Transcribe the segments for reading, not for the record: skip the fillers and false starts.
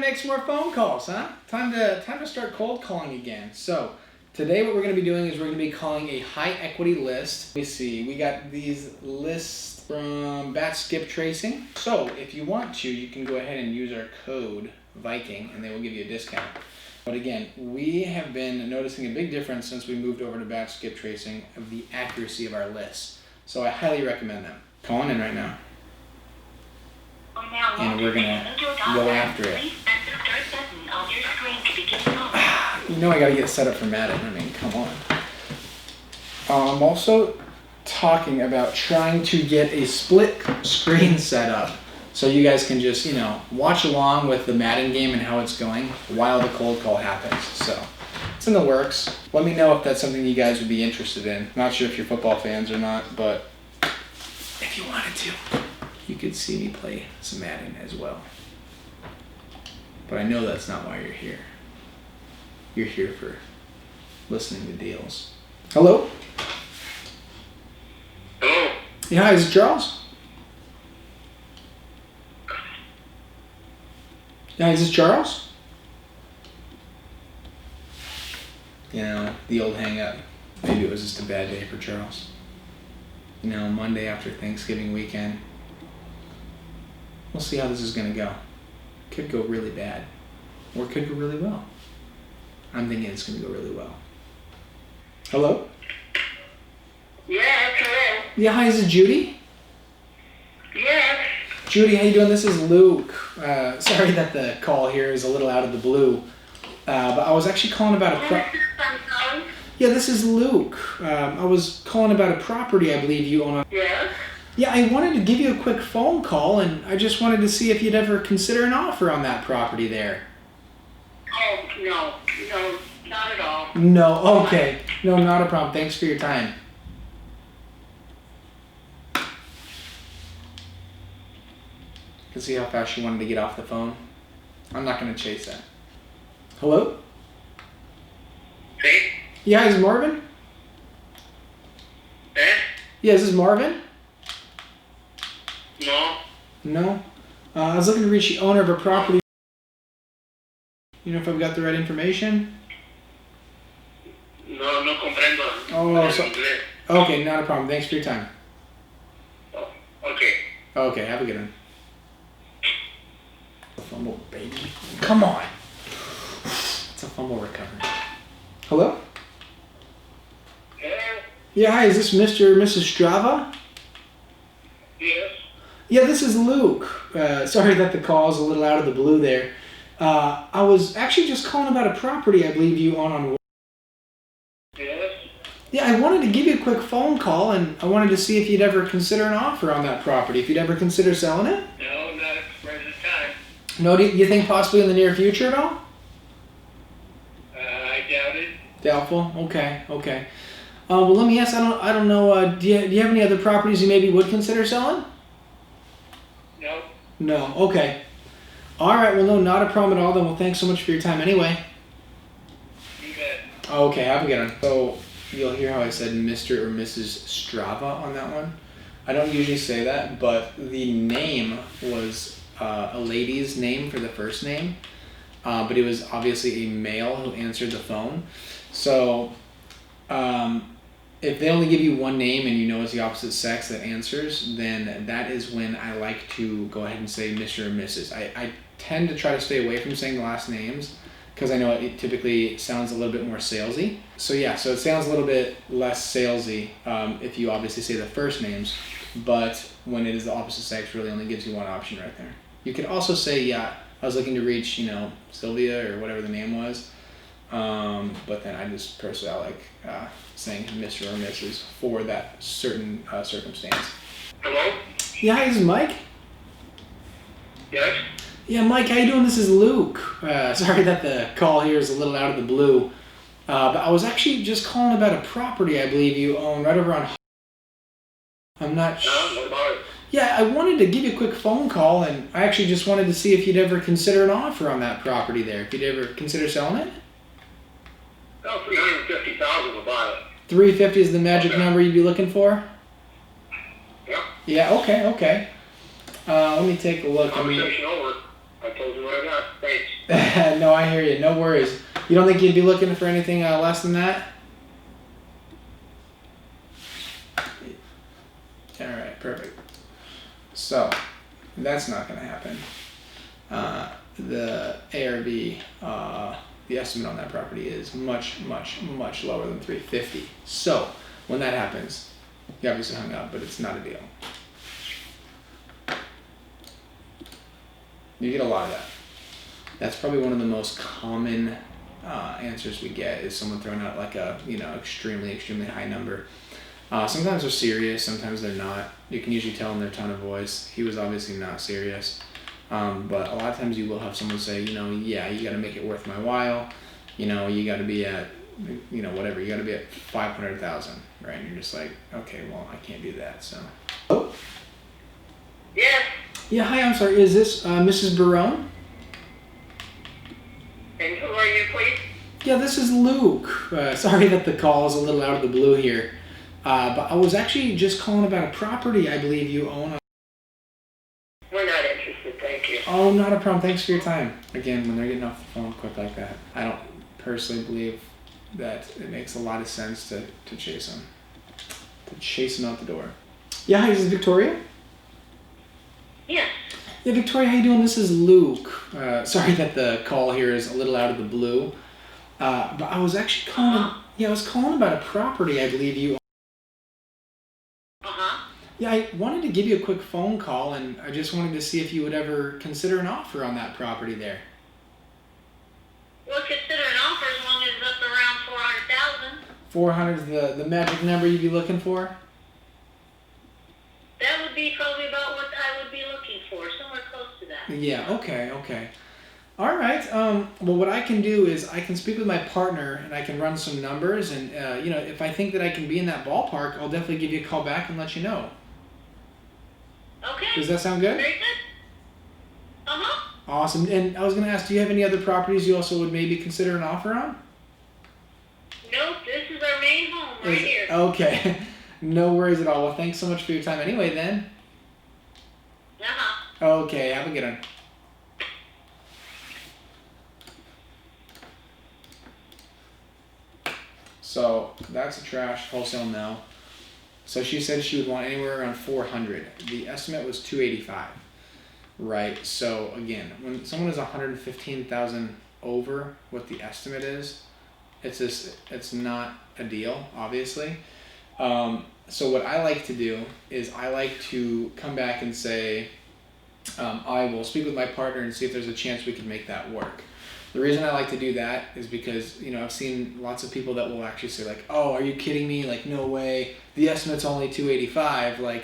make some more phone calls, huh? Time to start cold calling again. So today what we're going to be doing is we're going to be calling a high equity list. Let me see, we got these lists from Bat Skip Tracing. So if you want to, you can go ahead and use our code Viking and they will give you a discount. But again, we have been noticing a big difference since we moved over to Bat Skip Tracing of the accuracy of our lists. So I highly recommend them. Calling in right now. And we're gonna go after it. You know I gotta get set up for Madden. I mean, come on. I'm also talking about trying to get a split screen set up so you guys can just, watch along with the Madden game and how it's going while the cold call happens. So it's in the works. Let me know if that's something you guys would be interested in. Not sure if you're football fans or not, but if you wanted to, you could see me play some Madden as well. But I know that's not why you're here. You're here for listening to deals. Hello? Hello? Yeah, hi, is it Charles? Yeah, is this Charles? The old hang up. Maybe it was just a bad day for Charles. Monday after Thanksgiving weekend. We'll see how this is going to go. Could go really bad, or could go really well. I'm thinking it's going to go really well. Hello? Yes, hello. Yeah, hi, is it Judy? Yes. Judy, how you doing? This is Luke. Sorry that the call here is a little out of the blue, but I was actually calling about a Yeah, this is Luke. I was calling about a property I believe you own. Yes. Yeah, I wanted to give you a quick phone call, and I just wanted to see if you'd ever consider an offer on that property there. Oh, no, not at all. No, okay. No, not a problem. Thanks for your time. Can see how fast she wanted to get off the phone. I'm not going to chase that. Hello? Hey? Yeah, is this Marvin? Eh? Yeah, is this Marvin? No. No? I was looking to reach the owner of a property. You know if I've got the right information? No comprendo. Oh, so, Inglés. okay, not a problem. Thanks for your time. Oh, okay. Okay, have a good one. Fumble, baby. Come on. It's a fumble recovery. Hello? Eh? Yeah, hi, is this Mr. or Mrs. Strava? Yes. Yeah, this is Luke. Sorry that the call is a little out of the blue there. I was actually just calling about a property I believe you own on. Yes. Yeah, I wanted to give you a quick phone call, and I wanted to see if you'd ever consider an offer on that property, if you'd ever consider selling it. No, not at the present time. No, do you think possibly in the near future at all? I doubt it. Doubtful? Okay. Well, let me ask, I don't know, do you have any other properties you maybe would consider selling? No. No, okay. All right, well, no, not a problem at all then. Well, thanks so much for your time anyway. You bet. Okay, have a good one. So you'll hear how I said Mr. or Mrs. Strava on that one. I don't usually say that, but the name was a lady's name for the first name, but it was obviously a male who answered the phone. So if they only give you one name and you know it's the opposite sex that answers, then that is when I like to go ahead and say Mr. or Mrs. I tend to try to stay away from saying the last names because I know it typically sounds a little bit more salesy. So yeah, so it sounds a little bit less salesy if you obviously say the first names, but when it is the opposite sex, really only gives you one option right there. You could also say, yeah, I was looking to reach, Sylvia or whatever the name was, but then I just personally I like saying Mr. or Mrs. for that certain circumstance. Hello? Yeah, hi, this is Mike. Yes? Yeah, Mike, how you doing? This is Luke. Sorry that the call here is a little out of the blue, but I was actually just calling about a property I believe you own right over on. I'm not sure. What about it? Yeah, I wanted to give you a quick phone call, and I actually just wanted to see if you'd ever consider an offer on that property there. If you'd ever consider selling it? No, $350,000 will buy it. 350 is the magic number you'd be looking for? Yeah. Yeah, okay. Let me take a look. Conversation over. I told you what I got. Thanks. No, I hear you. No worries. You don't think you'd be looking for anything less than that? All right, perfect. So that's not going to happen. The ARV, the estimate on that property is much, much, much lower than 350. So when that happens, you obviously hung up, but it's not a deal. You get a lot of that. That's probably one of the most common answers we get is someone throwing out like a extremely, extremely high number. Sometimes they're serious, sometimes they're not. You can usually tell in their tone of voice. He was obviously not serious. But a lot of times you will have someone say, yeah, you got to make it worth my while. You got to be at, whatever. You got to be at 500,000, right? And you're just like, okay, well, I can't do that. So. Oh. Yes. Yeah. Hi. I'm sorry. Is this Mrs. Barone? And who are you, please? Yeah, this is Luke. Sorry that the call is a little out of the blue here. But I was actually just calling about a property I believe you own. We're not interested, thank you. Oh, not a problem. Thanks for your time. Again, when they're getting off the phone quick like that, I don't personally believe that it makes a lot of sense to chase them. To chase them out the door. Yeah, hi, this is Victoria? Yes. Yeah, Victoria, how you doing? This is Luke. Sorry that the call here is a little out of the blue. But I was actually calling, I was calling about a property I believe you own. Yeah, I wanted to give you a quick phone call, and I just wanted to see if you would ever consider an offer on that property there. We'll consider an offer as long as it's up around 400,000. 400 is the magic number you'd be looking for? That would be probably about what I would be looking for, somewhere close to that. Yeah, okay. All right, well, what I can do is I can speak with my partner, and I can run some numbers, and, if I think that I can be in that ballpark, I'll definitely give you a call back and let you know. Okay. Does that sound good? Very good. Awesome. And I was going to ask, do you have any other properties you also would maybe consider an offer on? Nope, this is our main home right here. Okay. No worries at all. Well, thanks so much for your time anyway then. Okay, have a good one. So that's a trash wholesale no. So she said she would want anywhere around 400. The estimate was 285. Right. So again, when someone is 115,000 over what the estimate is, it's not a deal, obviously. So what I like to do is I like to come back and say, I will speak with my partner and see if there's a chance we can make that work. The reason I like to do that is because, I've seen lots of people that will actually say like, oh, are you kidding me? Like, no way. The estimate's only 285. Like,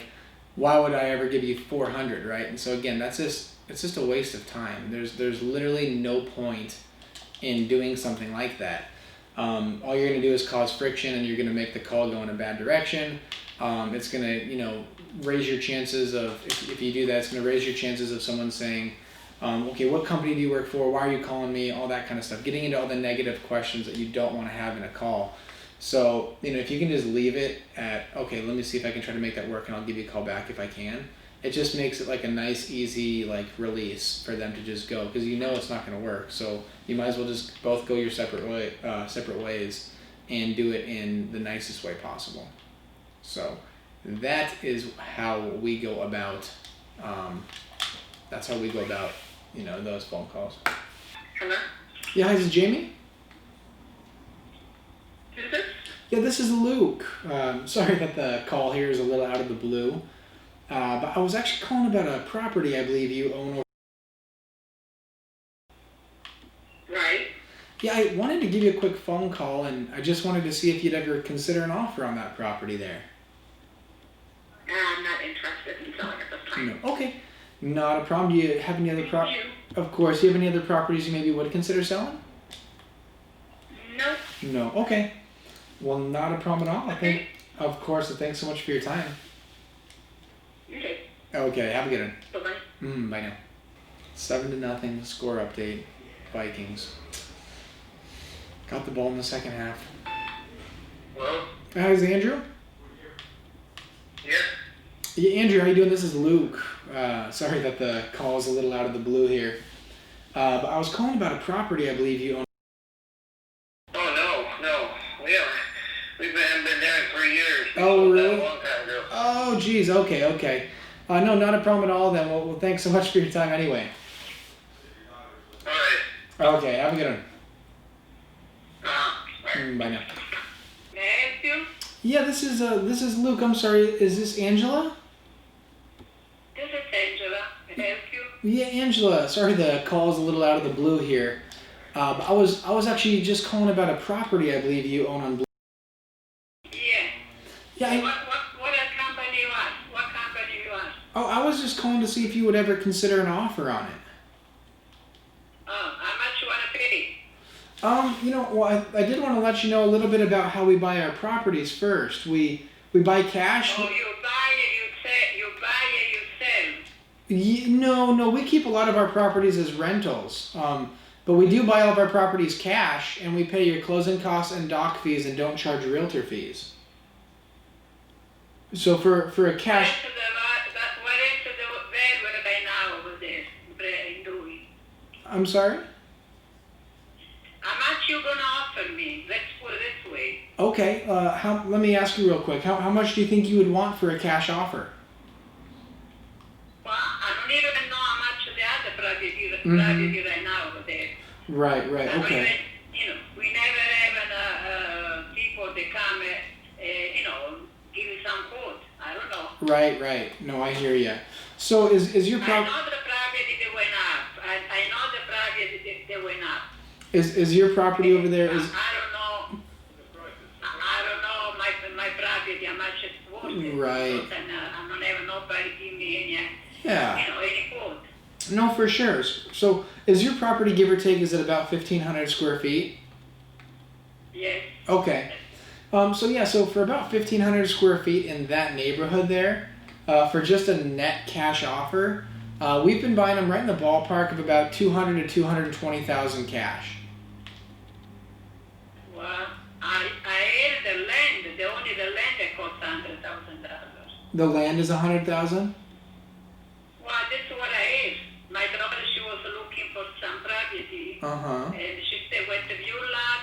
why would I ever give you 400, right? And so again, it's just a waste of time. There's literally no point in doing something like that. All you're going to do is cause friction, and you're going to make the call go in a bad direction. It's going to, raise your chances of, if you do that, it's going to raise your chances of someone saying, okay, what company do you work for? Why are you calling me? All that kind of stuff. Getting into all the negative questions that you don't want to have in a call. So, if you can just leave it at, okay, let me see if I can try to make that work, and I'll give you a call back if I can. It just makes it like a nice, easy release for them to just go, because it's not going to work. So you might as well just both go your separate ways and do it in the nicest way possible. So that is how we go about. Those phone calls. Hello? Yeah, hi, this is Jamie. Who's this? Yeah, this is Luke. Sorry that the call here is a little out of the blue. But I was actually calling about a property I believe you own. Right. Yeah, I wanted to give you a quick phone call, and I just wanted to see if you'd ever consider an offer on that property there. I'm not interested in selling at this time. No. Okay. Not a problem. Do you have any other Of course. Do you have any other properties you maybe would consider selling? Nope. No. Okay. Well, not a problem at all. Okay. Of course. Thanks so much for your time. Okay. Okay. Have a good one. Bye-bye. Bye now. 7-0 score update. Vikings. Got the ball in the second half. Hello? Hi, is it Andrew? Yes. Yeah, Andrew, how you doing? This is Luke. Sorry that the call is a little out of the blue here. But I was calling about a property I believe you own. Oh, no. We've been there 3 years. We Oh, sold that really? a long time ago. Oh, geez. Okay. No, not a problem at all then. Well, thanks so much for your time anyway. All right. Okay, have a good one. Bye. Bye now. May I help you? Yeah, this is Luke. I'm sorry. Is this Angela? This is Angela. May I help you? Yeah, Angela. Sorry, the call's a little out of the blue here. But I was actually just calling about a property I believe you own on Blue. Yeah. Yeah. What company you want? What company you want? I was just calling to see if you would ever consider an offer on it. How much you want to pay? I did want to let you know a little bit about how we buy our properties first. We buy cash. Oh, you buy and you sell. You buy and you sell. No, we keep a lot of our properties as rentals. But we do buy all of our properties cash, and we pay your closing costs and dock fees, and don't charge realtor fees. So for a cash. What is the value right now over there in doing? I'm sorry. How much you gonna offer me? Let's put it this way. Okay. Let me ask you real quick. How much do you think you would want for a cash offer? Well, I don't even know how much the other property right now over there. Right. I don't Okay. even, we never have people that come, give you some quote. I don't know. Right. No, I hear you. So is your I property? know the property that went up. I know the property that went up. Is your property over there? I don't know. I don't know my property, how much it's worth. Right. And I don't have nobody give me any, Yeah. any quote. No, for sure. So is your property, give or take, is it about 1,500 square feet? Yes. Okay. So for about 1,500 square feet in that neighborhood there, for just a net cash offer, we've been buying them right in the ballpark of about 200 to 220,000 cash. Well, I heard the land, only the land that cost $100,000. The land is 100,000. Well, that's what I heard. My daughter, she was looking for some property, and she said, "Went to view lot,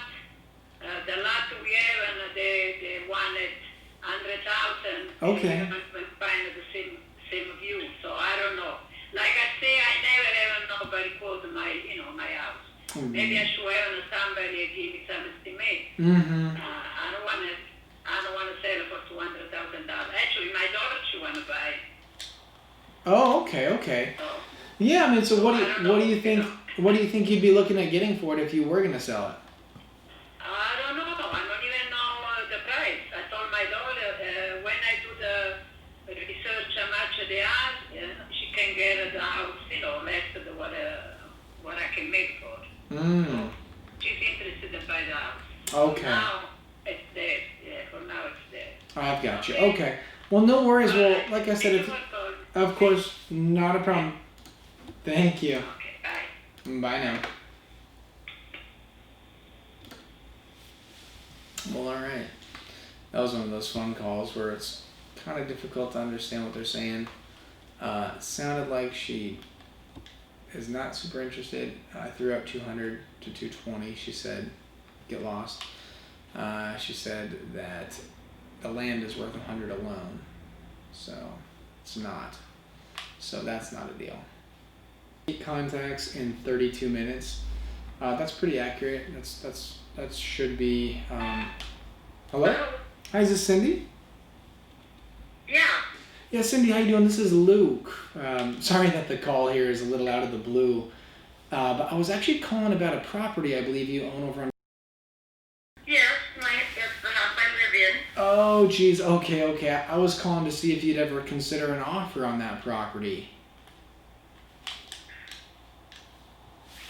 the lot we have, and they wanted 100,000. Okay. And we find the same view. So I don't know. Like I say, I never ever nobody called my house. Maybe I should have somebody give me some estimate. I don't want to sell it for $200,000. Actually, my daughter she want to buy. Oh, okay. So, Yeah, I mean, so what do you think? know. What do you think you'd be looking at getting for it if you were going to sell it? I don't know. I don't even know the price. I told my daughter when I do the research how much they are, she can get the house, less than what I can make for it. So she's interested in buy the house. Okay. Now it's there. Yeah, for now it's there. I've got you. Okay. Well, no worries. Well, like I said, of course, not a problem. Thank you. Okay, bye. Bye now. Well, all right. That was one of those phone calls where it's kind of difficult to understand what they're saying. Sounded like she is not super interested. I threw out 200 to 220. She said, get lost. She said that the land is worth 100 alone. So it's not. So that's not a deal. 8 contacts in 32 minutes. That's pretty accurate. That should be. Hello? Hi, is this Cindy? Yeah. Yeah, Cindy, how you doing? This is Luke. Sorry that the call here is a little out of the blue. But I was actually calling about a property I believe you own over on. Yes, that's the house I live in. Oh, geez. Okay. I was calling to see if you'd ever consider an offer on that property.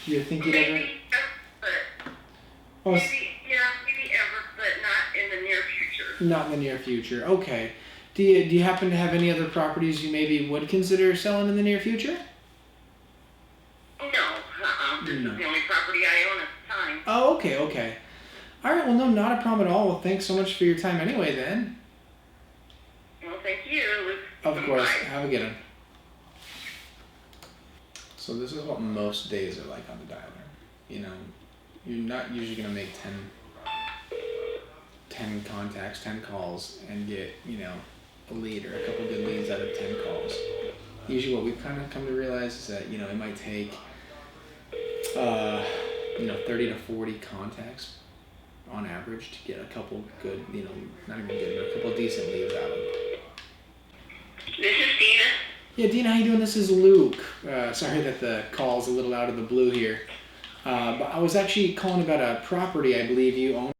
Do you think you'd ever? Maybe Oh, maybe ever, but not in the near future. not in the near future. Okay. Do you happen to have any other properties you maybe would consider selling in the near future? No, this is the only property I own at the time. Oh, okay. All right. Well, no, not a problem at all. Well, thanks so much for your time anyway. Then. Well, thank you. Of course. Bye. Have a good one. So this is what most days are like on the dialer. You know, you're not usually gonna make 10 contacts, 10 calls, and get, you know, a lead or a couple good leads out of 10 calls. Usually what we've kind of come to realize is that, you know, it might take, you know, 30 to 40 contacts on average to get a couple good, you know, not even good, but a couple decent leads out of them. This is Dina. Yeah, Dina, how you doing? This is Luke. Sorry that the call's a little out of the blue here. But I was actually calling about a property I believe you own.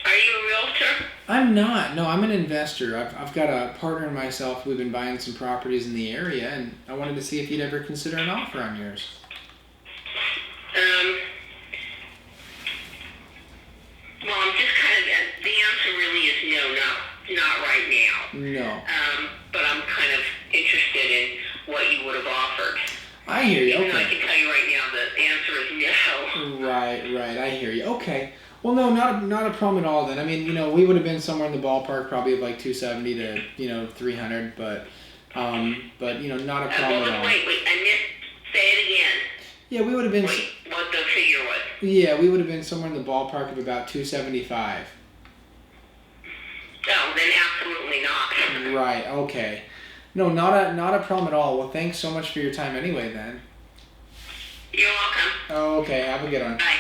Are you a realtor? I'm not. No, I'm an investor. I've got a partner and myself who've been buying some properties in the area, and I wanted to see if you'd ever consider an offer on yours. Well, I'm just kind of, the answer really is no, not right now. No. But I'm kind of interested in what you would have offered. I hear you. Even though I Okay. can tell you right now the answer is no. Right. I hear you. Okay. Well, no, not a problem at all then. I mean, you know, we would have been somewhere in the ballpark probably of like 270 to, you know, 300, but you know, not a problem at all. Wait, I missed, say it again. Yeah, we would have been. What the figure was. Yeah, we would have been somewhere in the ballpark of about 275. No, then absolutely not. Right. Okay. No, not a problem at all. Well, thanks so much for your time anyway then. You're welcome. Oh, okay. Have a good one. Bye.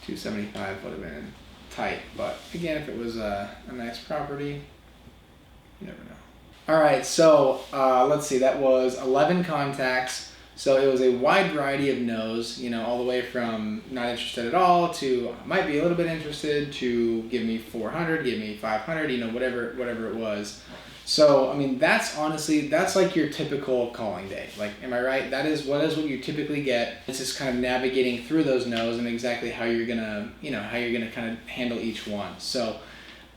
275 would have been tight, but again, if it was a nice property, you never know. All right, so let's see. That was 11 contacts. So it was a wide variety of no's, you know, all the way from not interested at all to might be a little bit interested to give me 400, give me 500, you know, whatever it was. So, I mean, that's like your typical calling day. Like, am I right? That is what you typically get. It's just kind of navigating through those no's and exactly how you're gonna kind of handle each one. So,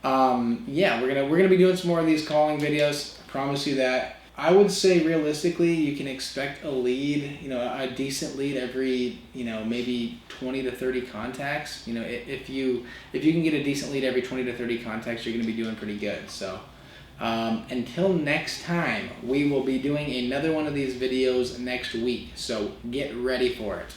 yeah, we're gonna be doing some more of these calling videos. I promise you that. I would say realistically, you can expect a lead, you know, a decent lead every, you know, maybe 20 to 30 contacts. You know, if you can get a decent lead every 20 to 30 contacts, you're gonna be doing pretty good. So. Until next time, we will be doing another one of these videos next week, so get ready for it.